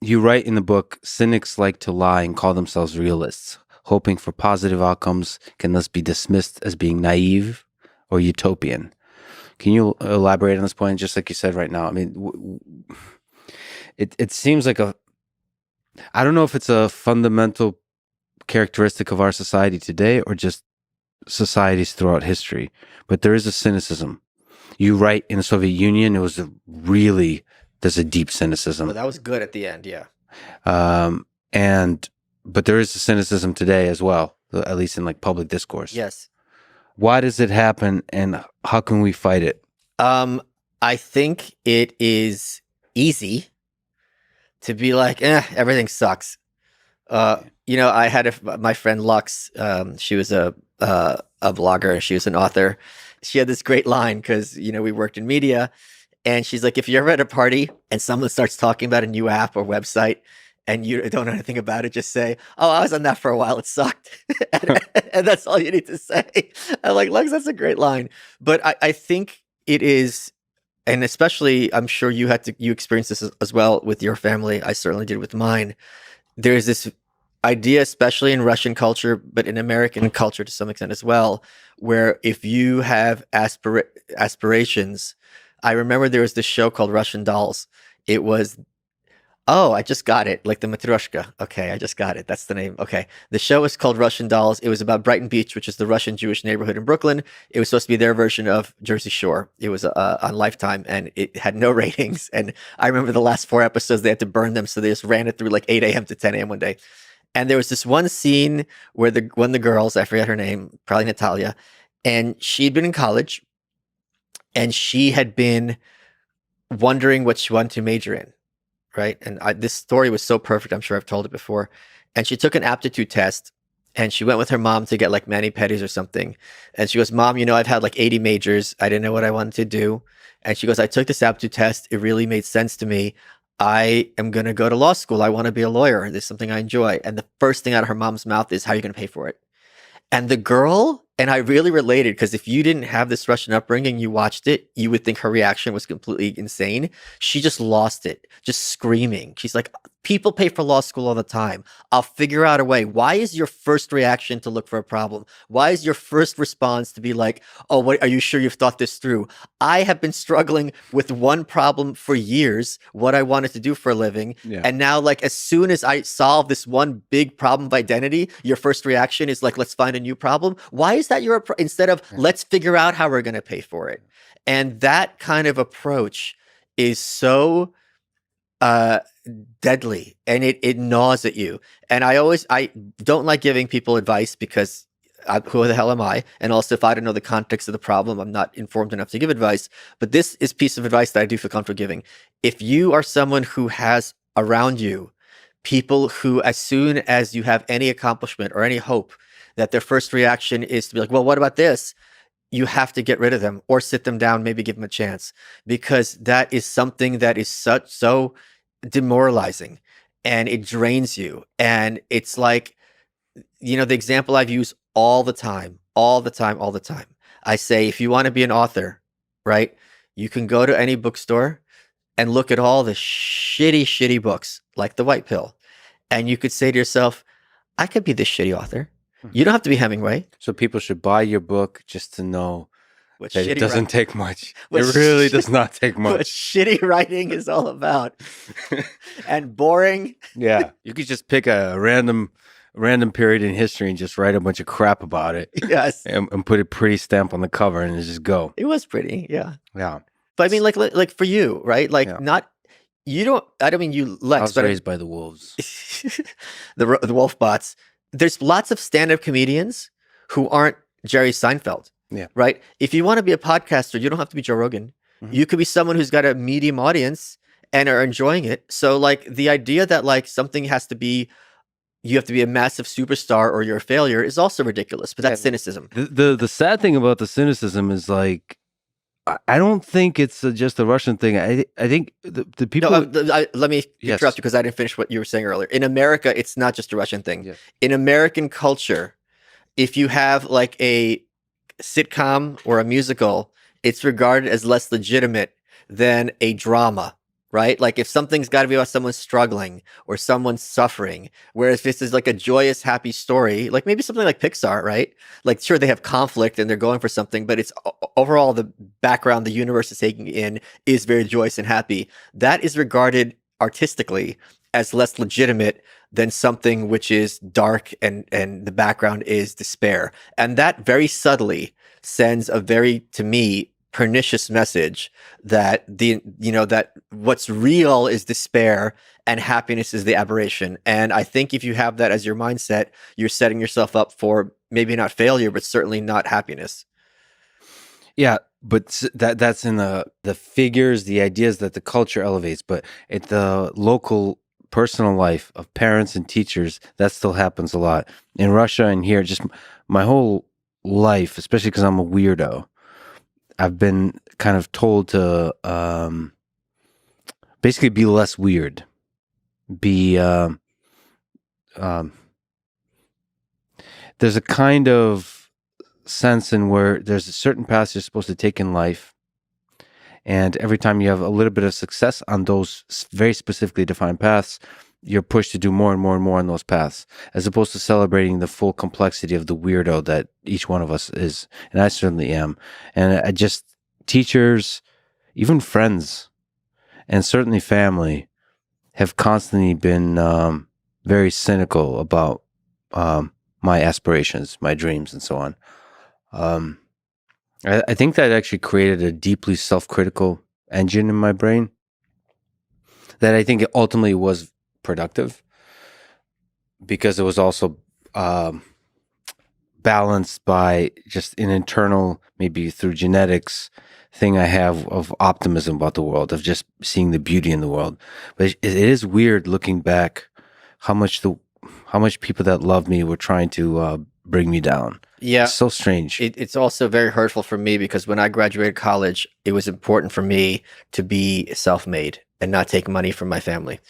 You write in the book, cynics like to lie and call themselves realists. Hoping for positive outcomes can thus be dismissed as being naive or utopian. Can you elaborate on this point? Just like you said right now, I mean, it seems like I don't know if it's a fundamental characteristic of our society today or just societies throughout history, but there is a cynicism. You write in the Soviet Union, there's a deep cynicism. Well, that was good at the end, yeah. But there is a cynicism today as well, at least in like public discourse. Yes. Why does it happen, and how can we fight it? I think it is easy to be like, everything sucks. I had my friend Lux. She was a blogger and she was an author. She had this great line because we worked in media, and she's like, if you're ever at a party and someone starts talking about a new app or website and you don't know anything about it, just say, "Oh, I was on that for a while. It sucked," and that's all you need to say. I'm like, Lux, that's a great line. But I think it is. And especially, I'm sure you experienced this as well with your family. I certainly did with mine. There's this idea, especially in Russian culture, but in American culture to some extent as well, where if you have aspirations, I remember there was this show called Russian Dolls. It was, I just got it, like the Matryoshka. Okay, I just got it. That's the name. Okay. The show was called Russian Dolls. It was about Brighton Beach, which is the Russian Jewish neighborhood in Brooklyn. It was supposed to be their version of Jersey Shore. It was on Lifetime, and it had no ratings. And I remember the last 4 episodes, they had to burn them. So they just ran it through like 8 a.m. to 10 a.m. one day. And there was this one scene where one of the girls, I forget her name, probably Natalia, and she'd been in college, and she had been wondering what she wanted to major in. Right. And this story was so perfect. I'm sure I've told it before. And she took an aptitude test, and she went with her mom to get like mani-pedis or something. And she goes, "Mom, I've had like 80 majors. I didn't know what I wanted to do." And she goes, "I took this aptitude test. It really made sense to me. I am going to go to law school. I want to be a lawyer. This is something I enjoy." And the first thing out of her mom's mouth is, "How are you going to pay for it?" And the girl, and I really related, because if you didn't have this Russian upbringing, you watched it, you would think her reaction was completely insane. She just lost it, just screaming. She's like, "People pay for law school all the time. I'll figure out a way." Why is your first reaction to look for a problem? Why is your first response to be like, "Oh, what, are you sure you've thought this through?" I have been struggling with one problem for years, what I wanted to do for a living. Yeah. And now, like, as soon as I solve this one big problem of identity, your first reaction is like, "Let's find a new problem." Why is that instead of "Let's figure out how we're going to pay for it"? And that kind of approach is so deadly, and it gnaws at you. And I don't like giving people advice, because who the hell am I? And also, if I don't know the context of the problem, I'm not informed enough to give advice. But this is a piece of advice that I do feel comfortable giving. If you are someone who has around you people who, as soon as you have any accomplishment or any hope, that their first reaction is to be like, "Well, what about this?" You have to get rid of them, or sit them down, maybe give them a chance, because that is something that is so demoralizing, and it drains you. And it's like, the example I've used all the time. I say, if you want to be an author, right, you can go to any bookstore and look at all the shitty books, like The White Pill. And you could say to yourself, I could be this shitty author. You don't have to be Hemingway. So people should buy your book just to know that it doesn't take much. It really does not take much. What shitty writing is all about. And boring. Yeah. You could just pick a random period in history and just write a bunch of crap about it. Yes. And put a pretty stamp on the cover and just go. It was pretty. Yeah. Yeah. But I mean, like for you, right? Like, not, you don't, I don't mean you, Lex. I was raised by the wolves. the wolf bots. There's lots of stand-up comedians who aren't Jerry Seinfeld. Yeah. Right? If you want to be a podcaster, you don't have to be Joe Rogan. Mm-hmm. You could be someone who's got a medium audience and are enjoying it. So, like, the idea that like something has to be, you have to be a massive superstar or you're a failure is also ridiculous. But that's cynicism. The sad thing about the cynicism is, like, I don't think it's just a Russian thing. I think the people. No, let me interrupt you, because I didn't finish what you were saying earlier. In America, it's not just a Russian thing. Yeah. In American culture, if you have like a sitcom or a musical, it's regarded as less legitimate than a drama. right? Like if something's got to be about someone struggling or someone suffering, whereas if this is like a joyous, happy story, like maybe something like Pixar, right? Like sure, they have conflict and they're going for something, but it's overall the background the universe is taking in is very joyous and happy. That is regarded artistically as less legitimate than something which is dark and the background is despair. And that very subtly sends a very, to me, pernicious message that that what's real is despair and happiness is the aberration. And I think if you have that as your mindset, you're setting yourself up for maybe not failure, but certainly not happiness. Yeah, but that's in the figures, the ideas that the culture elevates, but at the local personal life of parents and teachers, that still happens a lot. In Russia and here, just my whole life, especially because I'm a weirdo, I've been kind of told to basically be less weird, be um, there's a kind of sense in where there's a certain path you're supposed to take in life. And every time you have a little bit of success on those very specifically defined paths, you're pushed to do more and more and more on those paths, as opposed to celebrating the full complexity of the weirdo that each one of us is. And I certainly am. And I just, teachers, even friends, and certainly family have constantly been very cynical about my aspirations, my dreams, and so on. I think that actually created a deeply self-critical engine in my brain that I think ultimately was productive because it was also balanced by just an internal, maybe through genetics, thing I have of optimism about the world, of just seeing the beauty in the world. But it is weird looking back how much people that love me were trying to bring me down. Yeah. It's so strange. It's also very hurtful for me because when I graduated college, it was important for me to be self-made and not take money from my family.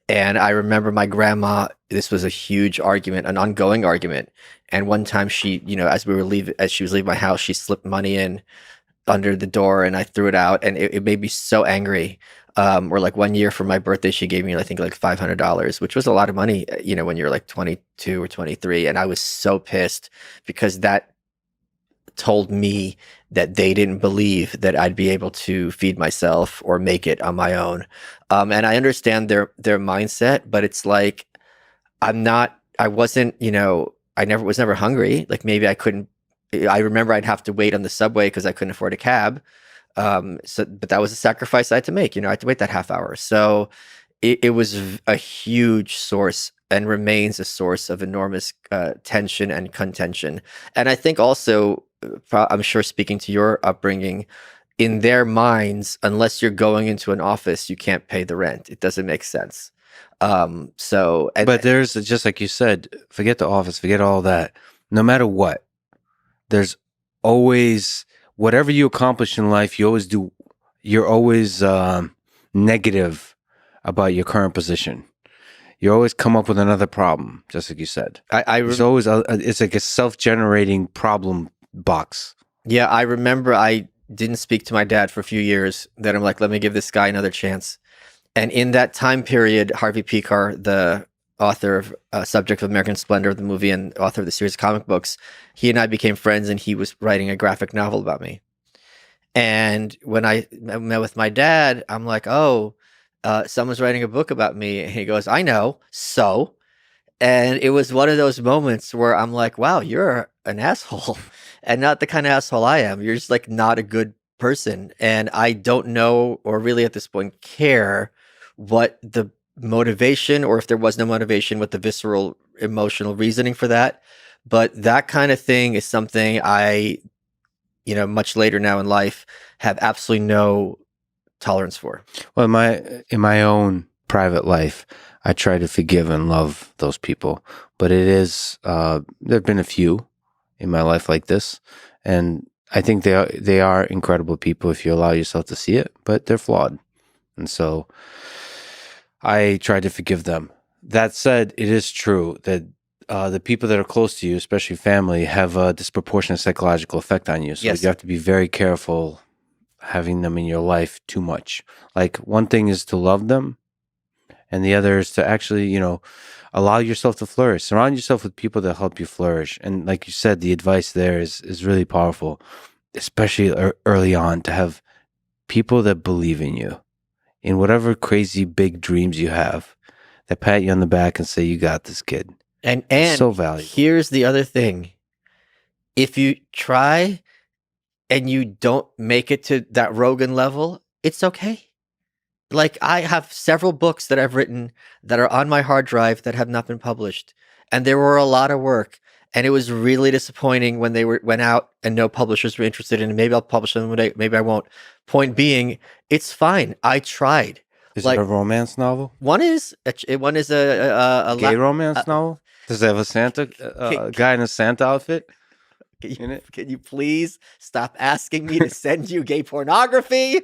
And I remember my grandma, this was a huge argument, an ongoing argument. And one time she, as she was leaving my house, she slipped money in under the door and I threw it out and it made me so angry. Or like one year for my birthday, she gave me, I think like $500, which was a lot of money, when you're like 22 or 23. And I was so pissed because that told me that they didn't believe that I'd be able to feed myself or make it on my own. And I understand their mindset, but it's like, I wasn't, I was never hungry. Like maybe I remember I'd have to wait on the subway because I couldn't afford a cab. But that was a sacrifice I had to make, I had to wait that half hour. So it was a huge source and remains a source of enormous tension and contention. And I think also, I'm sure speaking to your upbringing, in their minds, unless you're going into an office, you can't pay the rent. It doesn't make sense. But there's, just like you said, forget the office, forget all that. No matter what, there's always, whatever you accomplish in life, you're always negative about your current position. You always come up with another problem, just like you said. It's always it's like a self-generating problem box. Yeah, I remember I didn't speak to my dad for a few years. Then I'm like, let me give this guy another chance. And in that time period, Harvey Pekar, the author of Subject of American Splendor, the movie, and author of the series of comic books, he and I became friends, and he was writing a graphic novel about me. And when I met with my dad, I'm like, oh, someone's writing a book about me. And he goes, I know. So, and it was one of those moments where I'm like, wow, you're an asshole and not the kind of asshole I am. You're just like not a good person. And I don't know, or really at this point care what the motivation, or if there was no motivation, what the visceral emotional reasoning for that. But that kind of thing is something I, much later now in life, have absolutely no tolerance for. Well, in my own private life, I try to forgive and love those people, but it is there've been a few in my life like this, and I think they are incredible people if you allow yourself to see it, but they're flawed, and so I try to forgive them. That said, it is true that the people that are close to you, especially family, have a disproportionate psychological effect on you. So Yes. You have to be very careful having them in your life too much. Like one thing is to love them, and the other is to actually, allow yourself to flourish. Surround yourself with people that help you flourish. And like you said, the advice there is really powerful, especially early on, to have people that believe in you, in whatever crazy big dreams you have, that pat you on the back and say, "You got this, kid." And It's so valuable. here's the other thing. If you try and you don't make it to that Rogan level, it's okay. Like, I have several books that I've written that are on my hard drive that have not been published. And there were a lot of work. And it was really disappointing when they went out and no publishers were interested in it. Maybe I'll publish them one day, maybe I won't. Point being, it's fine. I tried. Is Like, it a romance novel? one is a Gay romance novel? Does it have a Santa guy in a Santa outfit in it? Can you please stop asking me to send you gay pornography?